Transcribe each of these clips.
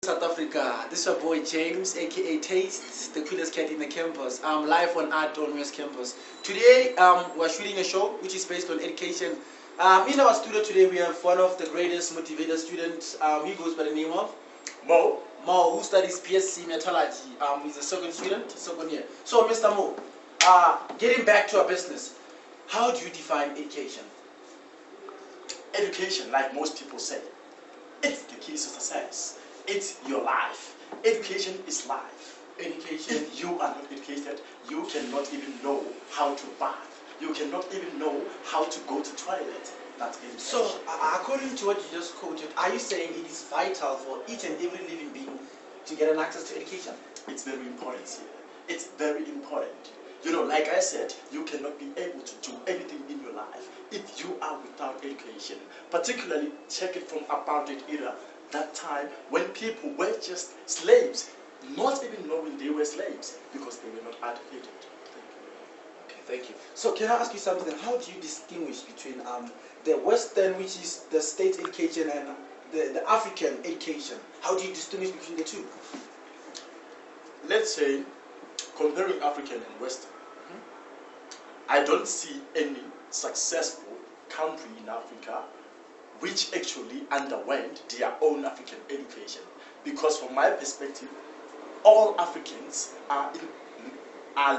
South Africa. This is your boy James, aka Taste, the coolest cat in the campus. I'm live on Art on West Campus. Today, we're shooting a show which is based on education. In our studio today, we have one of the greatest motivated students. He goes by the name of Mo. Mo, who studies PSC Metallurgy. He's a second student, second year. So, Mr. Mo, getting back to our business, how do you define education? Education, like most people say, it's the key to success. It's your life. Education is life. Education. If you are not educated, you cannot even know how to bath. You cannot even know how to go to toilet. That's education. So, according to what you just quoted, are you saying it is vital for each and every living being to get an access to education? It's very important here. It's very important. You know, like I said, you cannot be able to do anything in your life if you are without education. Particularly, check it from apartheid era, that time when people were just slaves, not even knowing they were slaves because they were not educated. Okay, thank you. So can I ask you something? How do you distinguish between the Western, which is the state education, and the African education? How do you distinguish between the two? Let's say, comparing African and Western, I don't see any successful country in Africa which actually underwent their own African education. Because from my perspective, all Africans are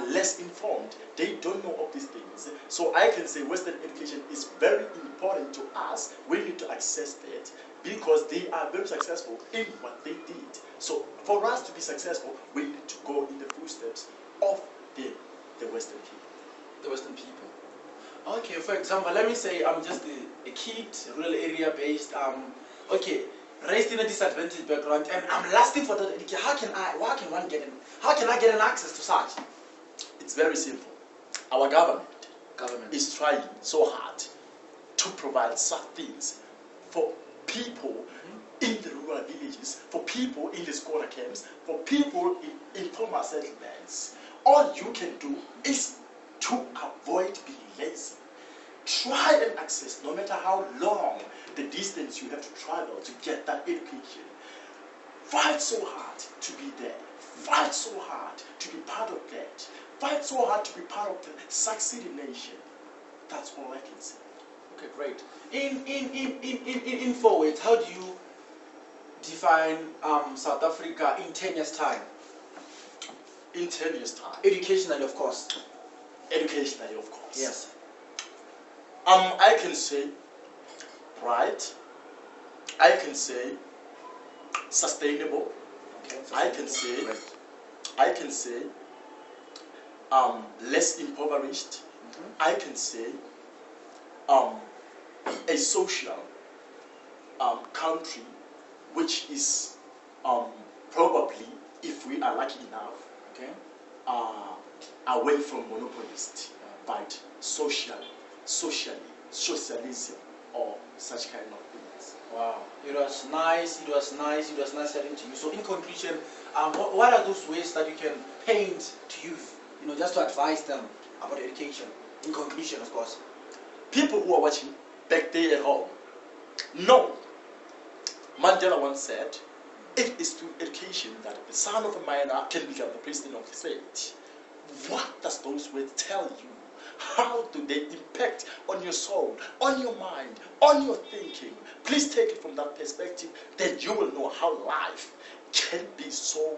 less informed. They don't know of these things. So I can say Western education is very important to us. We need to access that because they are very successful in what they did. So for us to be successful, we need to go in the footsteps of the Western people. The Western people. Okay, for example, let me say I'm just a kid, rural area based, raised in a disadvantaged background, and I'm lasting for that education. How can I get an access to such? It's very simple. Our government is trying so hard to provide such things for people in the rural villages, for people in the squatter camps, for people in informal settlements. All you can do is to avoid being lazy. Try and access, no matter how long the distance you have to travel to get that education. Fight so hard to be there. Fight so hard to be part of that. Fight so hard to be part of the succeeding nation. That's all I can say. Okay, great. In 4 words, how do you define South Africa in 10 years' time? In 10 years' time. Educationally, of course. Educationally, of course. Yes. I can say bright. I can say sustainable. Okay, I can say less impoverished. I can say a social country which is probably, if we are lucky enough, okay, away from monopolist, but socialism or such kind of things. Wow, it was nice hearing to you. So in conclusion, what are those ways that you can paint to youth, just to advise them about education? In conclusion, of course. People who are watching back there at home know Mandela once said, it is through education that the son of a miner can become the president of the state. What does those words tell you? How do they impact on your soul, on your mind, on your thinking? Please take it from that perspective, then you will know how life can be so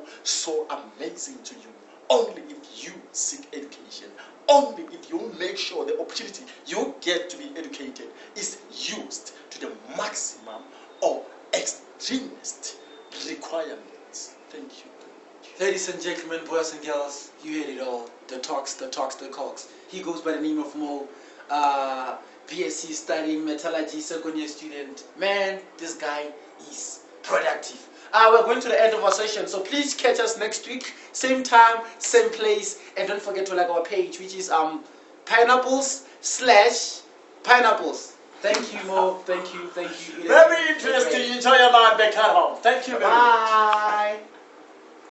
amazing to you. Only if you seek education, only if you make sure the opportunity you get to be educated is used to the maximum or extremist requirements. Thank you. Ladies and gentlemen, boys and girls, you heard it all. The talks, the talks. He goes by the name of Mo, PSC studying metallurgy, second year student. Man, this guy is productive. We're going to the end of our session, so please catch us next week, same time, same place, and don't forget to like our page, which is Pain Aples / Pineapples. Thank you, Mo. Thank you. Very interesting. Enjoy your life back at home. Thank you very much. Bye.